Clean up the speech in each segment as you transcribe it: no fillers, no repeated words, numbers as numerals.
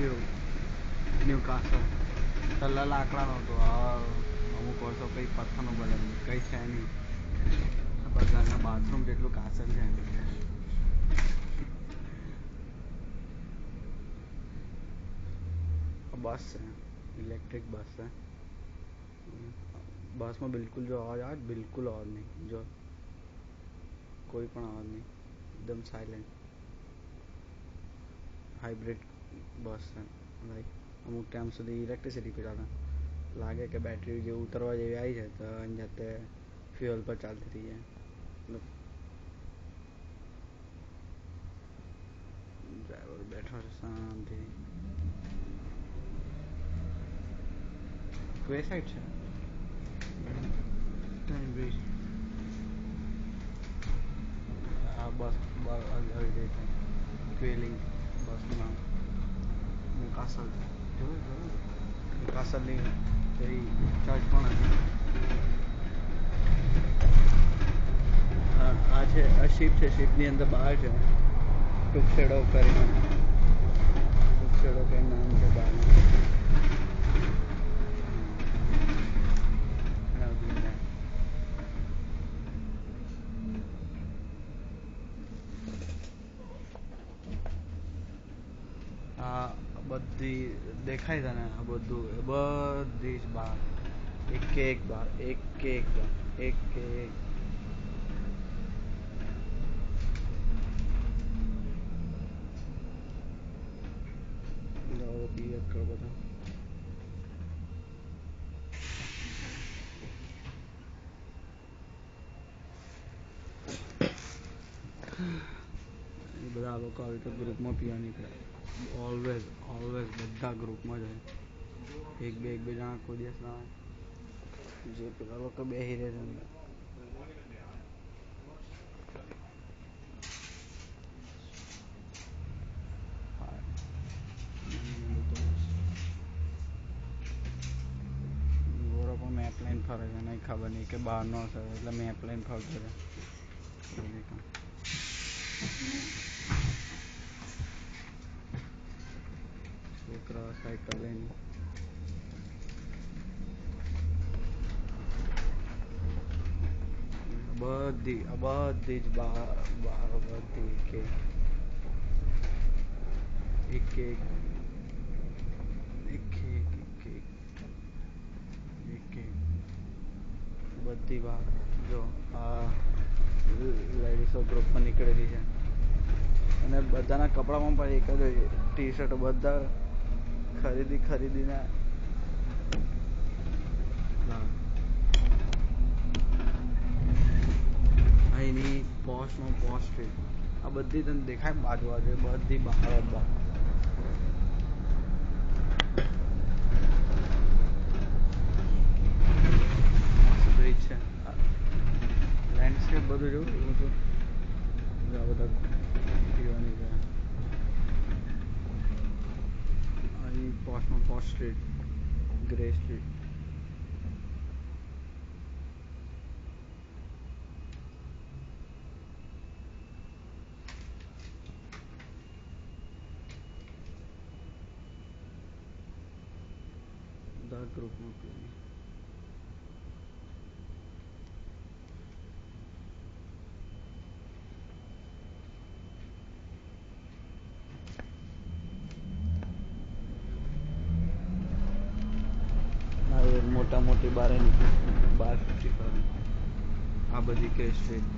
આવ્યું new castle પહેલાં લાકડાનું હતું. અમુક વર્ષો કંઈ પથ્થરનું બને કંઈ છે નહીં. ઘરના બાથરૂમ જેટલું કાસલ છે. બસ છે, ઇલેક્ટ્રિક બસ છે. બસમાં બિલકુલ જો અવાજ આવે બિલકુલ અવાજ નહીં, જો કોઈ પણ અવાજ નહીં, એકદમ સાયલેન્ટ. હાઇબ્રિડ બસ છે. લાઈક અમુક ટાઈમ સુધી ઇલેક્ટ્રિસિટી પર ચાલે. લાગે કે બેટરી જે ઉતરવા જેવી આવી છે તો એની જાતે ફ્યુઅલ પર ચાલતી થઈ જાય. ડ્રાઈવર બેઠો છે શાંતિ. વે સાઈડ છે ટાઈમ વેસ્ટ. આ બસ આવી ગઈ છે ક્વેલિંગ બસમાં. કાસલ જોયું કાસલની પેલી ચર્ચ પણ હતી. આ છે આ શિપ છે. શિપની અંદર બહાર છે ટુકસેડો કરીને નામ છે બહાર. આ બધી દેખાય છે ને, આ બધું બધી જ બાર એક બાર એક બધા. એ બધા લોકો આવી તો ગ્રુપમાં પીવા નીકળે. ઓલવેઝ બધા ગ્રુપમાં જ હોય. એક બે જણા કોઈ દિવસ ના હોય જે પેલા લોકો બેસી રહે છે અંદર. ગોરો પણ મેપ લઈને ફરે છે, નહીં ખબર નહીં કે બહારનો હશે એટલે મેપ લઈને ફરતો છે. છોકરા સાયકલ લઈને બધી જ બધી એક બધી બહાર. જો આ લેડીઝો ગ્રુપમાં નીકળેલી છે અને બધાના કપડામાં પણ એક જ ટી શર્ટ. બધા ખરીદીને અહીંની પોસ્ટમાં પોસ્ટ સ્ટ્રીટ આ બધી તને દેખાય બાજુ બધી બહાર બ્રિજ છે. લેન્ડસ્કેપ બધું જોવું આ બધા પીવાની છે. અહીં પોસ્ટમાં પોસ્ટ સ્ટ્રીટ, ગ્રે સ્ટ્રીટ. બધા ગ્રુપમાં પીવાની. મોટી બાર 55 આ બધી કે સ્ટ્રીટ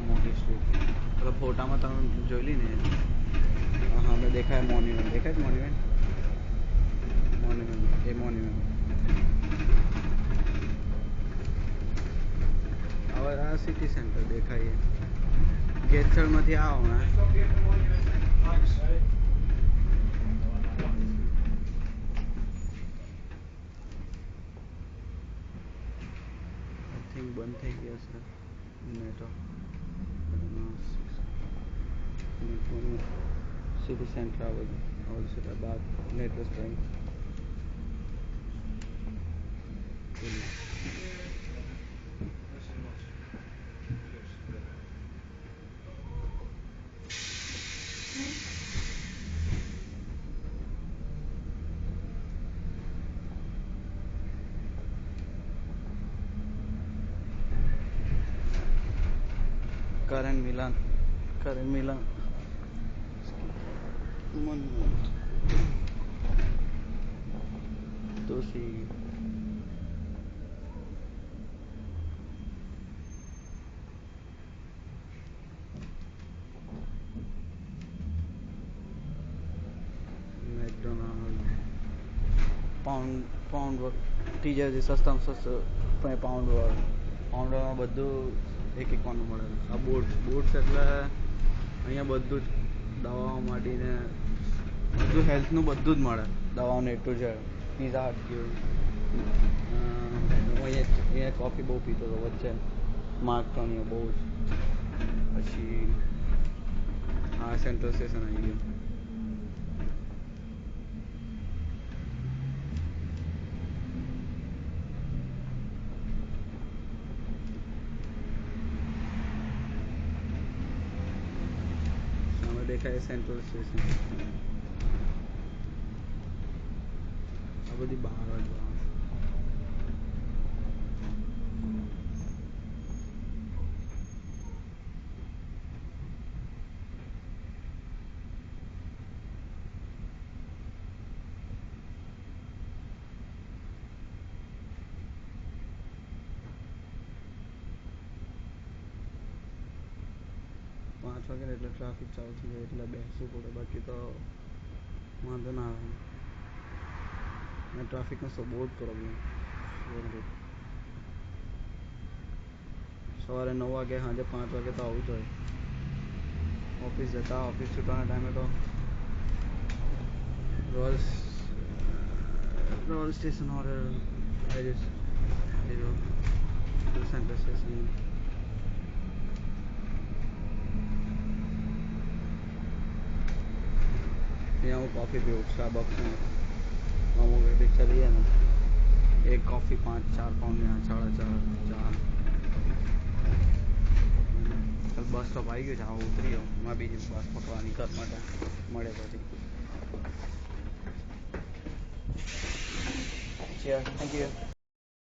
મોટી સ્ટ્રીટ. ફોટામાં તમે જોઈ લી ને. હા મેં દેખાય મોન્યુમેન્ટ. દેખાય મોન્યુમેન્ટ. હવે આ સિટી સેન્ટર દેખાય. ગેરસળમાંથી આવો ને બંધ થઈ ગયા છે નેટવર્ક. સિટી સેન્ટર આ બધું છે બાદ network time. Karen Milan. One moment. To see. McDonald's. Pound થઈ જાય સસ્તામાં સસ્તું પાઉન્ડમાં બધું એક નું મળે. આ બોટ્સ એટલે અહીંયા બધું જ દવાઓ માંડીને બધું હેલ્થનું બધું જ મળે. દવાઓને એટલું છે. પીઝા હટ ગયું. અહીંયા કોફી બહુ પીતો હતો વચ્ચે. માર્કટોનિયો બહુ જ. પછી આ સેન્ટ્રલ સ્ટેશન આવી ગયું. દેખાય સેન્ટ્રલ સ્ટેશન. આ બધી બહાર જ પાંચ વાગે એટલે ટ્રાફિક ચાલુ થઈ જાય એટલે બેસવું પડે. બાકી તો વાંધો ના આવે. ટ્રાફિકનો બહુ જ પ્રોબ્લેમ. સવારે 9 વાગે સાંજે 5 વાગે તો આવું જ હોય. ઓફિસ છૂટવાના ટાઈમે તો રોયલ સ્ટેશન और सेंट्रल स्टेशन. यहाँ वो कॉफ़ी पीऊँ स्टारबक्स में. अमुक रिक्शा लिए ना एक कॉफ़ी 5-4 पाउंड यहाँ 4.5. ચાલ બસ સ્ટોપ આવી ગયું છે. આ ઉતરી જાઉં. માં બીજી બસ પકડવાની ઘર માટે મળે પછી. Cheers. Thank you.